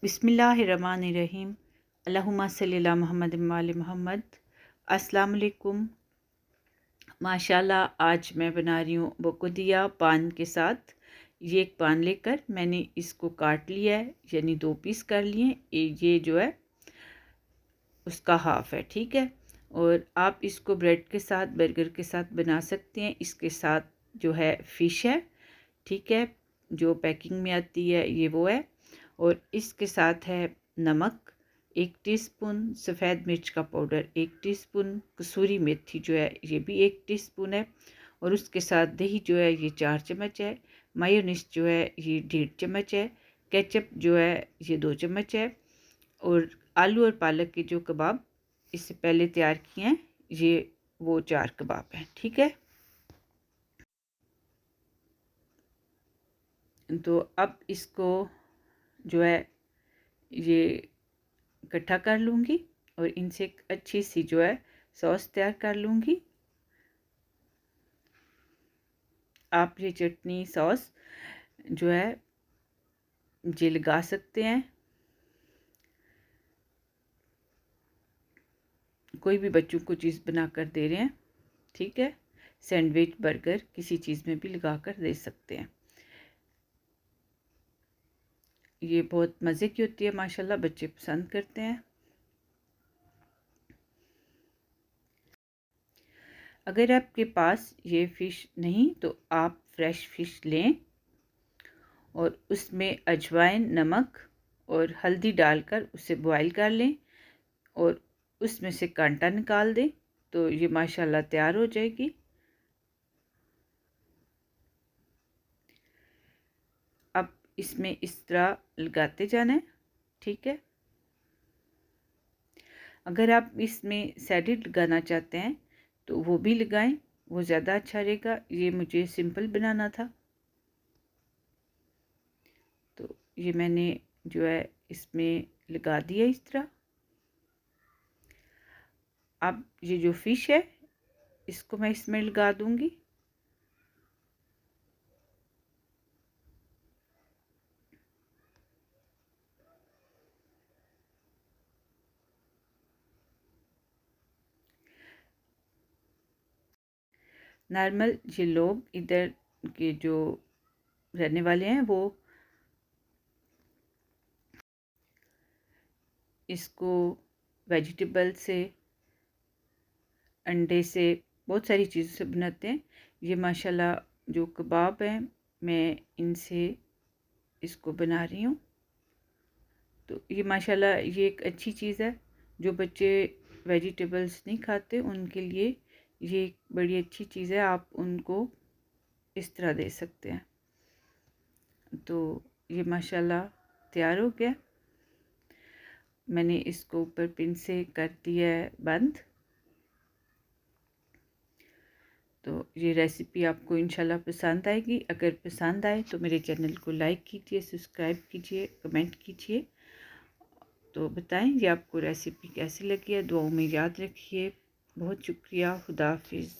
बिस्मिल्लाहिर्रहमानिर्रहीम। अल्लाहुम्मा सल्ली अला मुहम्मद व आले मुहम्मद। अस्सलाम वालेकुम। माशाल्लाह आज मैं बना रही हूँ बकुदिया पान के साथ। ये एक पान लेकर मैंने इसको काट लिया है, यानी 2 पीस कर लिए। ये जो है उसका हाफ़ है, ठीक है। और आप इसको ब्रेड के साथ, बर्गर के साथ बना सकते हैं। इसके साथ जो है फ़िश है, ठीक है, जो पैकिंग में आती है, ये वो है। और इसके साथ है नमक 1 टीस्पून, सफ़ेद मिर्च का पाउडर 1 टीस्पून, कसूरी मेथी जो है ये भी 1 टीस्पून है। और उसके साथ दही जो है ये 4 चम्मच है। मायोनीज़ जो है ये 1.5 चम्मच है। केचप जो है ये 2 चम्मच है। और आलू और पालक के जो कबाब इससे पहले तैयार किए हैं, ये वो 4 कबाब हैं, ठीक है। तो अब इसको जो है ये इकट्ठा कर लूँगी और इनसे एक अच्छी सी जो है सॉस तैयार कर लूँगी। आप ये चटनी सॉस जो है ये लगा सकते हैं। कोई भी बच्चों को चीज़ बना कर दे रहे हैं, ठीक है। सैंडविच, बर्गर किसी चीज़ में भी लगा कर दे सकते हैं। ये बहुत मज़े की होती है, माशाल्लाह बच्चे पसंद करते हैं। अगर आपके पास ये फ़िश नहीं तो आप फ्रेश फ़िश लें और उसमें अजवाइन, नमक और हल्दी डालकर उसे बॉईल कर लें और उसमें से कांटा निकाल दें, तो ये माशाल्लाह तैयार हो जाएगी। अब इसमें इस तरह लगाते जाना है, ठीक है। अगर आप इसमें सैडिड लगाना चाहते हैं तो वो भी लगाएं, वो ज़्यादा अच्छा रहेगा। ये मुझे सिंपल बनाना था, तो ये मैंने जो है इसमें लगा दिया इस तरह। अब ये जो फ़िश है इसको मैं इसमें लगा दूंगी। नॉर्मल ये लोग इधर के जो रहने वाले हैं वो इसको वेजिटेबल से, अंडे से, बहुत सारी चीज़ों से बनाते हैं। ये माशाल्लाह जो कबाब हैं मैं इनसे इसको बना रही हूँ। तो ये माशाल्लाह ये एक अच्छी चीज़ है। जो बच्चे वेजिटेबल्स नहीं खाते उनके लिए ये एक बड़ी अच्छी चीज़ है। आप उनको इस तरह दे सकते हैं। तो ये माशाल्लाह तैयार हो गया। मैंने इसको ऊपर पिन से कर दिया है बंद। तो ये रेसिपी आपको इंशाल्लाह पसंद आएगी। अगर पसंद आए तो मेरे चैनल को लाइक कीजिए, सब्सक्राइब कीजिए, कमेंट कीजिए। तो बताएं ये आपको रेसिपी कैसी लगी है। दुआओं में याद रखिए। बहुत शुक्रिया। खुदा हाफिज़।